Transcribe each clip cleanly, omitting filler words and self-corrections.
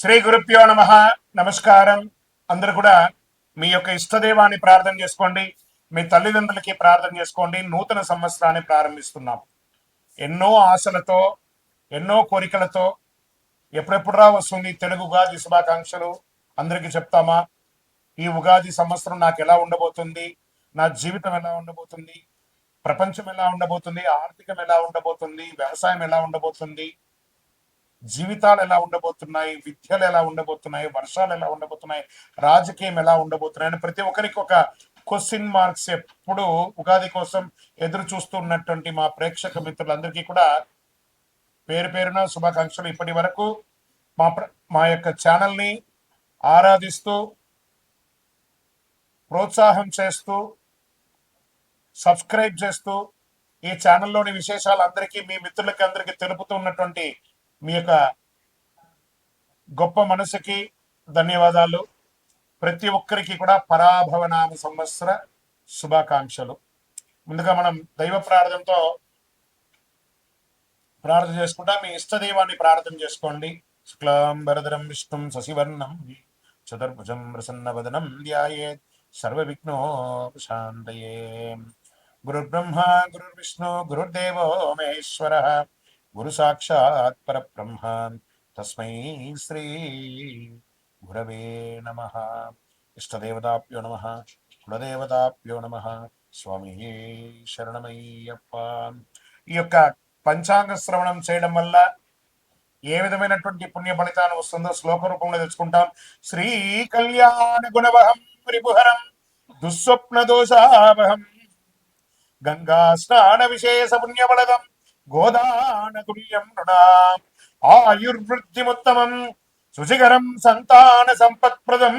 శ్రీ గురుభ్యో నమ. నమస్కారం. అందరూ కూడా మీ యొక్క ఇష్టదేవాన్ని ప్రార్థన చేసుకోండి, మీ తల్లిదండ్రులకి ప్రార్థన చేసుకోండి. నూతన సంవత్సరాన్ని ప్రారంభిస్తున్నాం ఎన్నో ఆశలతో, ఎన్నో కోరికలతో. ఎప్పుడెప్పుడురా వస్తుంది తెలుగు ఉగాది శుభాకాంక్షలు అందరికీ చెప్తామా? ఈ ఉగాది సంవత్సరం నాకు ఎలా ఉండబోతుంది, నా జీవితం ఎలా ఉండబోతుంది, ప్రపంచం ఎలా ఉండబోతుంది, ఆర్థికం ఎలా ఉండబోతుంది, వ్యవసాయం ఎలా ఉండబోతుంది, జీవితాలు ఎలా ఉండబోతున్నాయి, విద్యలు ఎలా ఉండబోతున్నాయి, వర్షాలు ఎలా ఉండబోతున్నాయి, రాజకీయం ఎలా ఉండబోతున్నాయి అని ప్రతి ఒక్కరికి ఒక క్వశ్చన్ మార్క్స్ ఎప్పుడు ఉగాది కోసం ఎదురు చూస్తున్నటువంటి మా ప్రేక్షక మిత్రులందరికీ కూడా పేరు పేరున శుభాకాంక్షలు. ఇప్పటి వరకు మా యొక్క ఛానల్ని ఆరాధిస్తూ, ప్రోత్సాహం చేస్తూ, సబ్స్క్రైబ్ చేస్తూ, ఈ ఛానల్లోని విశేషాలు అందరికీ మీ మిత్రులకి అందరికీ తెలుపుతూ ఉన్నటువంటి మీ యొక్క గొప్ప మనసుకి ధన్యవాదాలు. ప్రతి ఒక్కరికి కూడా పరాభవనామ సంవత్సర శుభాకాంక్షలు. ముందుగా మనం దైవ ప్రార్థనతో ప్రార్థన చేసుకుంటా. మీ ఇష్టదైవాన్ని ప్రార్థన చేసుకోండి. శుక్లాంబరధరం విష్ణుం శశివర్ణం చతుర్భుజం ప్రసన్నవదనం ధ్యాయేత్ సర్వవిఘ్నోపశాంతయే. గురుర్బ్రహ్మ గురుర్విష్ణు గురుర్దేవో మహేశ్వరః గురు సాక్షాత్ పరబ్రహ్మ తస్మై శ్రీ గురవే నమః. ఇష్టదేవతాభ్యో నమః, కులదేవతాభ్యో నమః. స్వామి శరణమయ్యప్ప. ఈ యొక్క పంచాంగ శ్రవణం చేయడం వల్ల ఏ విధమైనటువంటి పుణ్య ఫలితాన్ని వస్తుందో శ్లోక రూపంలో తెలుసుకుంటాం. శ్రీ కళ్యాణ గుణవహం రిపుహరం దుస్వప్న దోషావహం గంగా స్నాన విశేష పుణ్యబలదం గోదాన తుల్యం నృణాం ఆయుర్వృద్ధిముత్తమం శుచికరం సంతాన సంపత్ప్రదం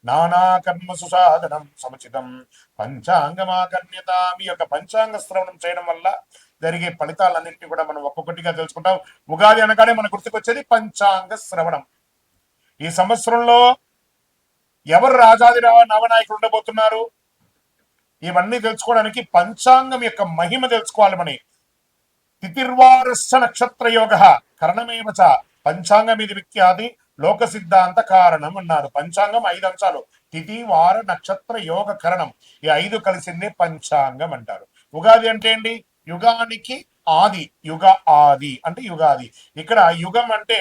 నానా కర్మ సుసాధనం సముచితం పంచాంగమాకర్ణ్యత. మీ యొక్క పంచాంగ శ్రవణం చేయడం వల్ల జరిగే ఫలితాలన్నింటినీ కూడా మనం ఒక్కొక్కటిగా తెలుసుకుంటాం. ఉగాది అనగానే మన గుర్తుకొచ్చేది పంచాంగ శ్రవణం. ఈ సంవత్సరంలో ఎవరు రాజాది నవనాయకులు ఉండబోతున్నారు, ఇవన్నీ తెలుసుకోవడానికి పంచాంగం యొక్క మహిమ తెలుసుకోవాలి. మన తిథిర్వారస్య నక్షత్ర యోగ కరణమేవ చ పంచాంగం ఇది విఖ్యాతి లోక సిద్ధాంత కారణం అన్నారు. పంచాంగం 5 అంశాలు: తిథి, వార, నక్షత్ర, యోగ, కరణం. ఈ 5 కలిసిందే పంచాంగం అంటారు. ఉగాది అంటే ఏంటి? యుగానికి ఆది. యుగ ఆది అంటే యుగాది. ఇక్కడ యుగం అంటే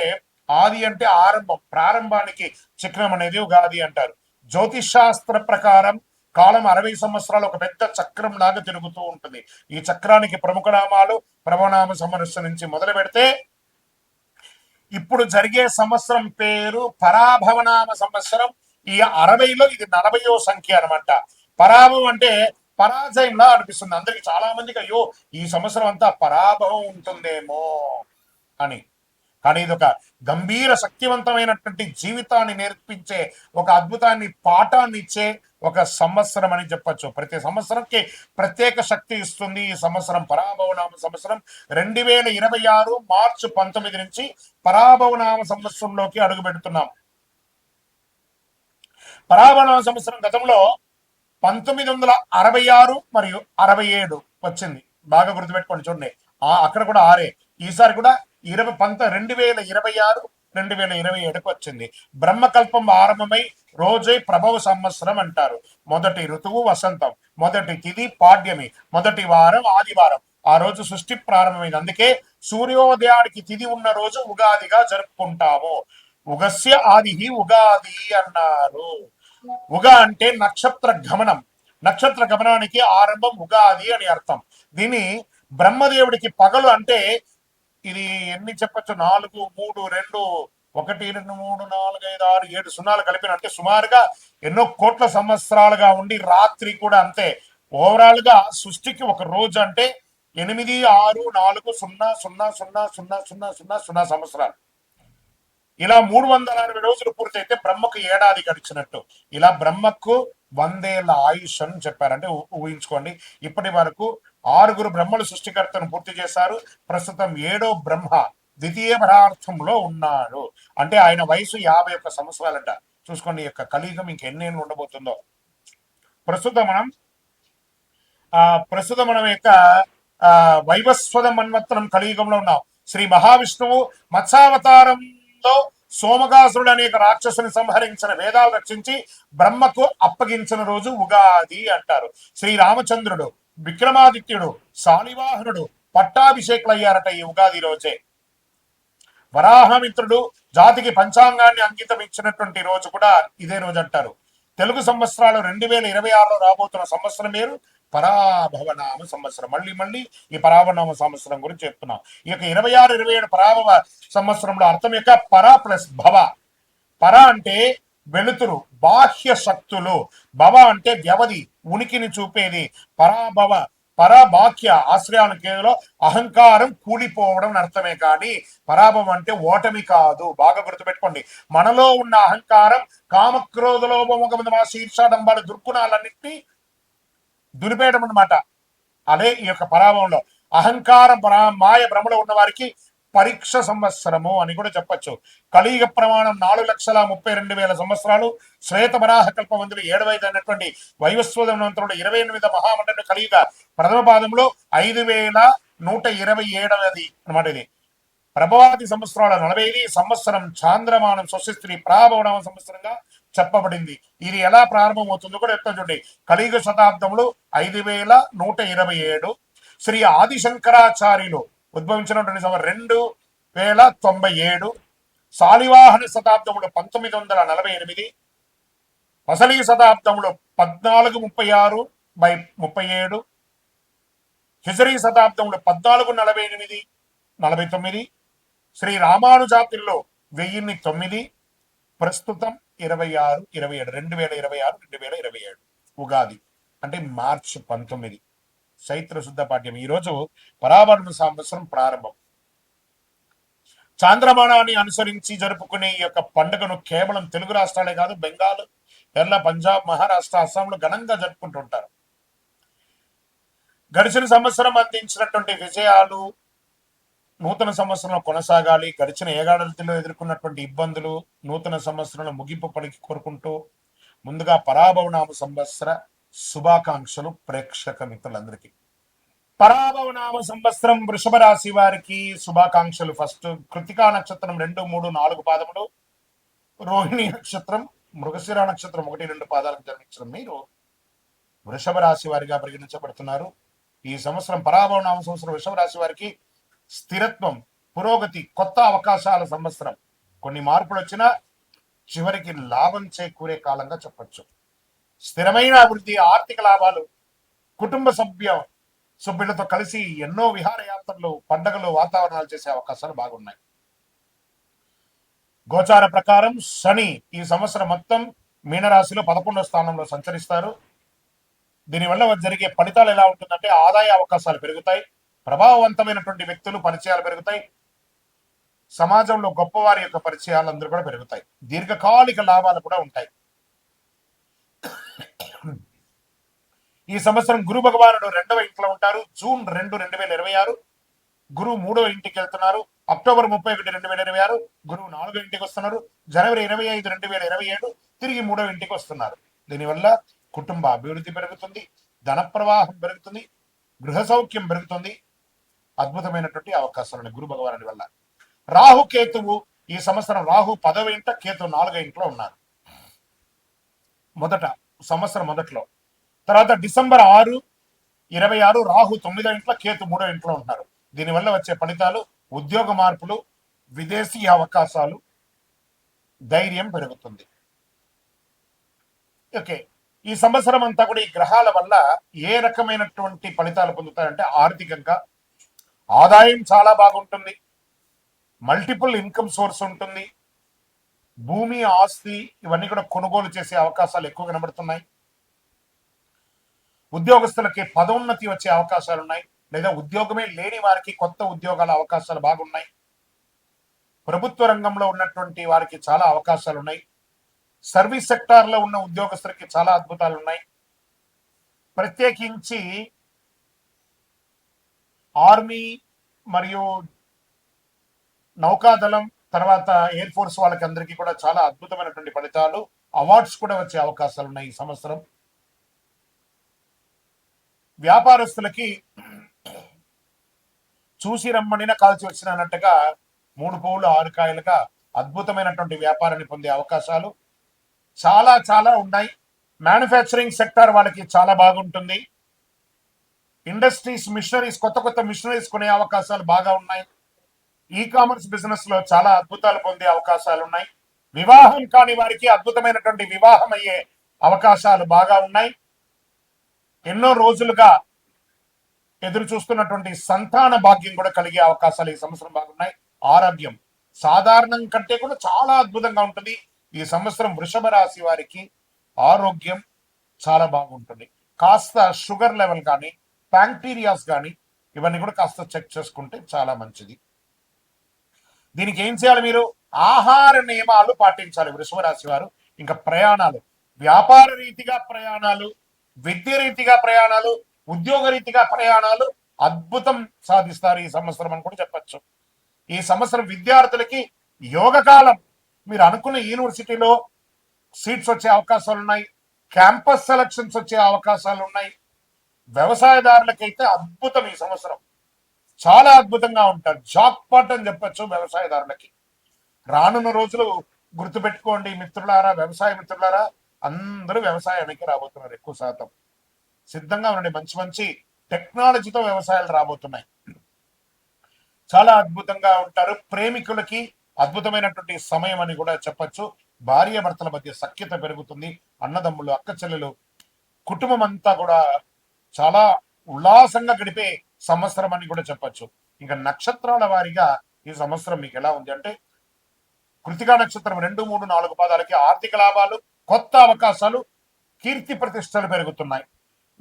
ఆది అంటే ఆరంభం, ప్రారంభానికి చిహ్నం అనేది ఉగాది అంటారు. జ్యోతిష్ శాస్త్ర ప్రకారం కాలం 60 సంవత్సరాలు ఒక పెద్ద చక్రం లాగా తిరుగుతూ ఉంటుంది. ఈ చక్రానికి ప్రముఖ నామాలు ప్రభనామ సంవత్సరం నుంచి మొదలు పెడితే ఇప్పుడు జరిగే సంవత్సరం పేరు పరాభవనామ సంవత్సరం. ఈ 60లో ఇది 40వ సంఖ్య అనమాట. పరాభవం అంటే పరాజయంలా అనిపిస్తుంది అందరికి, చాలా మందికి. అయ్యో, ఈ సంవత్సరం అంతా పరాభవం ఉంటుందేమో అని. కానీ ఇది ఒక గంభీర శక్తివంతమైనటువంటి జీవితాన్ని నేర్పించే, ఒక అద్భుతాన్ని పాఠాన్ని ఇచ్చే ఒక సంవత్సరం అని చెప్పచ్చు. ప్రతి సంవత్సరంకి ప్రత్యేక శక్తి ఇస్తుంది. ఈ సంవత్సరం పరాభవనామ సంవత్సరం 2026 మార్చి 19 నుంచి పరాభవనామ సంవత్సరంలోకి అడుగు పెడుతున్నాం. పరాభవనామ సంవత్సరం గతంలో 1966 మరియు 67 వచ్చింది. బాగా గుర్తుపెట్టుకోండి. చూడండి, అక్కడ కూడా 6. ఈసారి కూడా 2026 2027కు వచ్చింది. బ్రహ్మకల్పం ఆరంభమై రోజే ప్రభవ సంవత్సరం అంటారు. మొదటి ఋతువు వసంతం, మొదటి తిథి పాడ్యమి, మొదటి వారం ఆదివారం. ఆ రోజు సృష్టి ప్రారంభమైంది. అందుకే సూర్యోదయానికి తిథి ఉన్న రోజు ఉగాదిగా జరుపుకుంటాము. ఉగస్య ఆది ఉగాది అన్నారు. ఉగ అంటే నక్షత్ర గమనం. నక్షత్ర గమనానికి ఆరంభం ఉగాది అని అర్థం. దీన్ని బ్రహ్మదేవుడికి పగలు అంటే ఇది ఎన్ని చెప్పచ్చు? 4 3 2 1 2 3 4 5 6 7 సున్నాలు కలిపిన అంటే సుమారుగా ఎన్నో కోట్ల సంవత్సరాలుగా ఉండి రాత్రి కూడా అంతే. ఓవరాల్ గా సృష్టికి ఒక రోజు అంటే 8 6 4 0 0 0 0 0 0 సంవత్సరాలు. ఇలా 360 రోజులు పూర్తయితే బ్రహ్మకు ఏడాది గడిచినట్టు. ఇలా బ్రహ్మకు 100 ఏళ్ల ఆయుష్ అని చెప్పారంటే ఊహించుకోండి. ఇప్పటి వరకు 6 బ్రహ్మలు సృష్టికర్తను పూర్తి చేశారు. ప్రస్తుతం 7వ బ్రహ్మ ద్వితీయ పదార్థంలో ఉన్నాడు. అంటే ఆయన వయసు 51 సంవత్సరాలంట. చూసుకోండి, యొక్క కలియుగం ఇంకెన్నేళ్ళు ఉండబోతుందో. ప్రస్తుతం మనం యొక్క వైవస్వత మన్వంతరం కలియుగంలో ఉన్నాం. శ్రీ మహావిష్ణువు మత్స్యావతారం ఉందో సోమకాసురుడు అనేక రాక్షసుని సంహరించిన, వేదాలు రక్షించి బ్రహ్మకు అప్పగించిన రోజు ఉగాది అంటారు. శ్రీరామచంద్రుడు, విక్రమాదిత్యుడు, శాలివాహనుడు పట్టాభిషేకులయ్యారట ఈ ఉగాది రోజే. వరాహమిత్రుడు జాతికి పంచాంగాన్ని అంకితం ఇచ్చినటువంటి రోజు కూడా ఇదే రోజు అంటారు. తెలుగు సంవత్సరాలు 2026లో రాబోతున్న సంవత్సరం పేరు పరాభవనామ సంవత్సరం. మళ్ళీ మళ్ళీ ఈ పరాభవనామ సంవత్సరం గురించి చెప్తున్నాం. ఈ యొక్క 26, 27 పరాభవ సంవత్సరంలో అర్థం యొక్క పర ప్లస్ భవ. పర అంటే వెలుతురు, బాహ్య శక్తులు. భవ అంటే వ్యవధి, ఉనికిని చూపేది. పరాభవ, పరబాక్య ఆశ్రయాల కేవలం అహంకారం కూలిపోవడం అర్థమే కానీ పరాభవం అంటే ఓటమి కాదు. బాగా గుర్తుపెట్టుకోండి. మనలో ఉన్న అహంకారం, కామక్రోధ లోభమోహ శీర్షాడంబాలు, దుర్గుణాలన్నింటినీ దులిపేయడం అన్నమాట. అదే ఈ యొక్క పరాభవంలో అహంకార మాయ భ్రమలో ఉన్న వారికి పరీక్ష సంవత్సరము అని కూడా చెప్పచ్చు. కలియుగ ప్రమాణం 4,32,000 సంవత్సరాలు. శ్వేత వరాహ కల్పమందులు 7 అయినటువంటి వైవస్వతంలో 28 మహామండలి కలియుగ ప్రథమ పాదంలో 5,127 అనమాట. ఇది ప్రభవాది సంవత్సరాల 40 సంవత్సరం చాంద్రమానం స్వస్తి ప్రాభవనామ సంవత్సరంగా చెప్పబడింది. ఇది ఎలా ప్రారంభమవుతుందో కూడా చెప్తాను చూడండి. కలియుగ శతాబ్దములు 5,127. శ్రీ ఆదిశంకరాచార్యులు ఉద్భవించినటువంటి 2,097. శాలివాహన శతాబ్దములు 1948. వసలి శతాబ్దములు 1436/37. హిజరీ శతాబ్దములు 1448, 49. శ్రీ రామానుజాతిల్లో 1009. ప్రస్తుతం 26, 27, 2026, 2027 ఉగాది అంటే మార్చి 19 చైత్ర శుద్ధ పాఠ్యం. ఈరోజు పరాభరణ సంవత్సరం ప్రారంభం. చాంద్రమానాన్ని అనుసరించి జరుపుకునే ఈ యొక్క పండుగను కేవలం తెలుగు రాష్ట్రాలే కాదు, బెంగాల్, కేరళ, పంజాబ్, మహారాష్ట్ర, అస్సాంలో ఘనంగా జరుపుకుంటుంటారు. గడిచిన సంవత్సరం అందించినటువంటి విజయాలు నూతన సంవత్సరంలో కొనసాగాలి. గడిచిన ఏడాదిలో ఎదుర్కొన్నటువంటి ఇబ్బందులు నూతన సంవత్సరంలో ముగింపు పలికి కోరుకుంటూ ముందుగా పరాభవనామ సంవత్సర శుభాకాంక్షలు ప్రేక్షక మిత్రులందరికీ. పరాభవనామ సంవత్సరం వృషభ రాశి వారికి శుభాకాంక్షలు. ఫస్ట్ కృతికా నక్షత్రం 2, 3, 4 పాదములు, రోహిణి నక్షత్రం, మృగశిర నక్షత్రం 1, 2 పాదాలకు జన్మించిన మీరు వృషభ రాశి వారిగా పరిగణించబడుతున్నారు. ఈ సంవత్సరం పరాభవనామ సంవత్సరం వృషభ రాశి వారికి స్థిరత్వం, పురోగతి, కొత్త అవకాశాల సంవత్సరం. కొన్ని మార్పులు వచ్చినా చివరికి లాభం చేకూరే కాలంగా చెప్పచ్చు. స్థిరమైన అభివృద్ధి, ఆర్థిక లాభాలు, కుటుంబ సభ్యులతో కలిసి ఎన్నో విహారయాత్రలు, పండుగలు, వాతావరణాలు చేసే అవకాశాలు బాగున్నాయి. గోచార ప్రకారం శని ఈ సంవత్సరం మొత్తం మీనరాశిలో 11వ స్థానంలో సంచరిస్తారు. దీనివల్ల జరిగే ఫలితాలు ఎలా ఉంటుందంటే ఆదాయ అవకాశాలు పెరుగుతాయి, ప్రభావవంతమైనటువంటి వ్యక్తులు పరిచయాలు పెరుగుతాయి, సమాజంలో గొప్పవారి యొక్క పరిచయాలు అందరూ కూడా పెరుగుతాయి, దీర్ఘకాలిక లాభాలు కూడా ఉంటాయి. ఈ సంవత్సరం గురు భగవానుడు 2వ ఇంట్లో ఉంటారు. జూన్ 2, 2026 గురువు 3వ ఇంటికి వెళ్తున్నారు. అక్టోబర్ 31, 2026 గురువు 4వ ఇంటికి వస్తున్నారు. జనవరి 25, 2027 తిరిగి 3వ ఇంటికి వస్తున్నారు. దీనివల్ల కుటుంబ అభివృద్ధి పెరుగుతుంది, ధన ప్రవాహం పెరుగుతుంది, గృహ సౌఖ్యం పెరుగుతుంది. అద్భుతమైనటువంటి అవకాశాలు గురు భగవానుడి వల్ల. రాహు కేతువు ఈ సంవత్సరం రాహు 10వ ఇంట, కేతు 4వ ఇంట్లో ఉన్నారు. సంవత్సరం మొదట్లో. తర్వాత డిసెంబర్ 6, 26 రాహు 9వ ఇంట్లో, కేతు 3వ ఇంట్లో ఉంటున్నారు. దీనివల్ల వచ్చే ఫలితాలు ఉద్యోగ మార్పులు, విదేశీ అవకాశాలు, ధైర్యం పెరుగుతుంది. ఓకే, ఈ సంవత్సరం అంతా కూడా ఈ గ్రహాల వల్ల ఏ రకమైనటువంటి ఫలితాలు పొందుతాయంటే ఆర్థికంగా ఆదాయం చాలా బాగుంటుంది, మల్టిపుల్ ఇన్కమ్ సోర్స్ ఉంటుంది, భూమి, ఆస్తి ఇవన్నీ కూడా కొనుగోలు చేసే అవకాశాలు ఎక్కువ కనబడుతున్నాయి. ఉద్యోగస్తులకి పదోన్నతి వచ్చే అవకాశాలు ఉన్నాయి, లేదా ఉద్యోగమే లేని వారికి కొత్త ఉద్యోగాల అవకాశాలు బాగున్నాయి. ప్రభుత్వ రంగంలో ఉన్నటువంటి వారికి చాలా అవకాశాలు ఉన్నాయి. సర్వీస్ సెక్టార్ లో ఉన్న ఉద్యోగస్తులకి చాలా అద్భుతాలు ఉన్నాయి. ప్రత్యేకించి ఆర్మీ మరియు నౌకాదళం, తర్వాత ఎయిర్ ఫోర్స్ వాళ్ళకి అందరికీ కూడా చాలా అద్భుతమైనటువంటి ఫలితాలు, అవార్డ్స్ కూడా వచ్చే అవకాశాలు ఉన్నాయి ఈ సంవత్సరం. వ్యాపారస్తులకి చూసి రమ్మనిన కాల్చి వచ్చినట్టుగా 3 పువ్వులు 6 కాయలుగా అద్భుతమైనటువంటి వ్యాపారాన్ని పొందే అవకాశాలు చాలా చాలా ఉన్నాయి. మ్యానుఫ్యాక్చరింగ్ సెక్టార్ వాళ్ళకి చాలా బాగుంటుంది. ఇండస్ట్రీస్, మిషనరీస్, కొత్త కొత్త మిషనరీస్ కొనే అవకాశాలు బాగా ఉన్నాయి. ఈ కామర్స్ బిజినెస్ లో చాలా అద్భుతాలు పొందే అవకాశాలు ఉన్నాయి. వివాహం కాని వారికి అద్భుతమైనటువంటి వివాహం అయ్యే అవకాశాలు బాగా ఉన్నాయి. ఎన్నో రోజులుగా ఎదురు చూస్తున్నటువంటి సంతాన భాగ్యం కూడా కలిగే అవకాశాలు ఈ సంవత్సరం బాగున్నాయి. ఆరోగ్యం సాధారణం కంటే కూడా చాలా అద్భుతంగా ఉంటుంది ఈ సంవత్సరం. వృషభ రాశి వారికి ఆరోగ్యం చాలా బాగుంటుంది. కాస్త షుగర్ లెవెల్ కానీ, బ్యాక్టీరియాస్ కానీ ఇవన్నీ కూడా కాస్త చెక్ చేసుకుంటే చాలా మంచిది. దీనికి ఏం చేయాలి? మీరు ఆహార నియమాలు పాటించాలి వృషభ రాశి వారు. ఇంకా ప్రయాణాలు, వ్యాపార రీతిగా ప్రయాణాలు, విద్య రీతిగా ప్రయాణాలు, ఉద్యోగ రీతిగా ప్రయాణాలు అద్భుతం సాధిస్తారు ఈ సంవత్సరం అని కూడా చెప్పచ్చు. ఈ సంవత్సరం విద్యార్థులకి యోగకాలం. మీరు అనుకున్న యూనివర్సిటీలో సీట్స్ వచ్చే అవకాశాలు ఉన్నాయి. క్యాంపస్ సెలక్షన్స్ వచ్చే అవకాశాలు ఉన్నాయి. వ్యవసాయదారులకైతే అద్భుతం ఈ సంవత్సరం, చాలా అద్భుతంగా ఉంటారు. జాక్ పాట్ అని చెప్పచ్చు వ్యవసాయదారులకి. రానున్న రోజులు గుర్తుపెట్టుకోండి మిత్రులారా, వ్యవసాయ మిత్రులారా, అందరూ వ్యవసాయానికి రాబోతున్నారు. ఎక్కువ శాతం సిద్ధంగా ఉండండి. మంచి మంచి టెక్నాలజీతో వ్యవసాయాలు రాబోతున్నాయి. చాలా అద్భుతంగా ఉంటారు. ప్రేమికులకి అద్భుతమైనటువంటి సమయం అని కూడా చెప్పచ్చు. భార్య భర్తల మధ్య సఖ్యత పెరుగుతుంది. అన్నదమ్ములు, అక్క చెల్లెలు, కుటుంబం అంతా కూడా చాలా ఉల్లాసంగా గడిపే సంవత్సరం అని కూడా చెప్పచ్చు. ఇంకా నక్షత్రాల వారిగా ఈ సంవత్సరం మీకు ఎలా ఉంది అంటే, కృతికా నక్షత్రం 2, 3, 4 పాదాలకి ఆర్థిక లాభాలు, కొత్త అవకాశాలు, కీర్తి ప్రతిష్టలు పెరుగుతున్నాయి.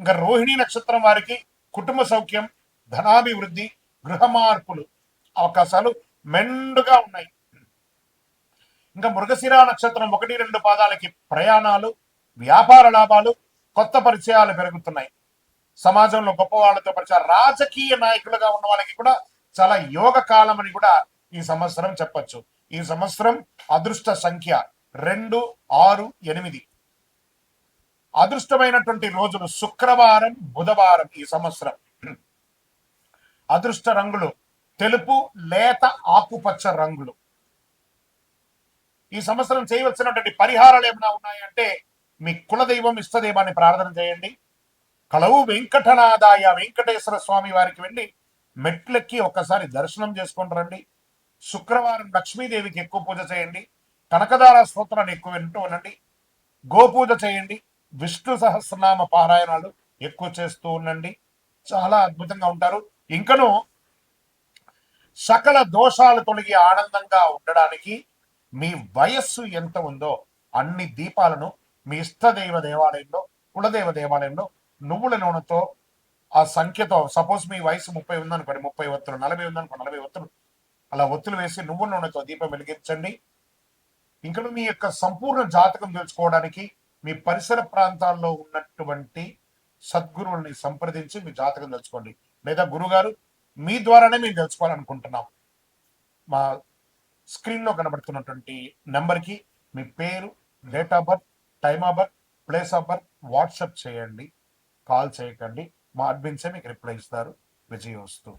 ఇంకా రోహిణి నక్షత్రం వారికి కుటుంబ సౌఖ్యం, ధనాభివృద్ధి, గృహ మార్పులు అవకాశాలు మెండుగా ఉన్నాయి. ఇంకా మృగశిర నక్షత్రం 1, 2 పాదాలకి ప్రయాణాలు, వ్యాపార లాభాలు, కొత్త పరిచయాలు పెరుగుతున్నాయి. సమాజంలో గొప్ప వాళ్ళతో పరిచయం, రాజకీయ నాయకులుగా ఉన్న వాళ్ళకి కూడా చాలా యోగ కాలం అని కూడా ఈ సంవత్సరం చెప్పచ్చు. ఈ సంవత్సరం అదృష్ట సంఖ్య 2, 6, 8. అదృష్టమైనటువంటి రోజులు శుక్రవారం, బుధవారం ఈ సంవత్సరం. అదృష్ట రంగులు తెలుపు, లేత ఆకుపచ్చ రంగులు. ఈ సంవత్సరం చేయవలసినటువంటి పరిహారాలు ఏమైనా ఉన్నాయంటే, మీ కులదైవం, ఇష్టదైవాన్ని ప్రార్థన చేయండి. కలవు వెంకటనాదాయ వెంకటేశ్వర స్వామి వారికి వెళ్ళి మెట్లెక్కి ఒక్కసారి దర్శనం చేసుకొని రండి. శుక్రవారం లక్ష్మీదేవికి ఎక్కువ పూజ చేయండి. కనకదార స్తోత్రాన్ని ఎక్కువ వింటూ ఉండండి. గోపూజ చేయండి. విష్ణు సహస్రనామ పారాయణాలు ఎక్కువ చేస్తూ ఉండండి. చాలా అద్భుతంగా ఉంటారు. ఇంకను సకల దోషాలు తొలగి ఆనందంగా ఉండడానికి మీ వయస్సు ఎంత ఉందో అన్ని దీపాలను మీ ఇష్టదైవ దేవాలయంలో, కులదైవ దేవాలయంలో నువ్వుల నూనెతో, ఆ సంఖ్యతో, సపోజ్ మీ వయసు 30 ఉందనుకోండి, 30 ఒత్తులు, 40 ఉందనుకో 40 ఒత్తులు, అలా ఒత్తులు వేసి నువ్వుల నూనెతో దీపం వెలిగించండి. ఇంకా మీ యొక్క సంపూర్ణ జాతకం తెలుసుకోవడానికి మీ పరిసర ప్రాంతాల్లో ఉన్నటువంటి సద్గురువుల్ని సంప్రదించి మీ జాతకం తెలుసుకోండి. లేదా గురుగారు మీ ద్వారానే మేము తెలుసుకోవాలనుకుంటున్నాం, మా స్క్రీన్ లో కనబడుతున్నటువంటి నెంబర్కి మీ పేరు, date of birth, time of birth, place of birth WhatsApp చేయండి. కాల్ చేయకండి. మా అడ్మిన్సే మీకు రిప్లై ఇస్తారు. విజయోస్తు.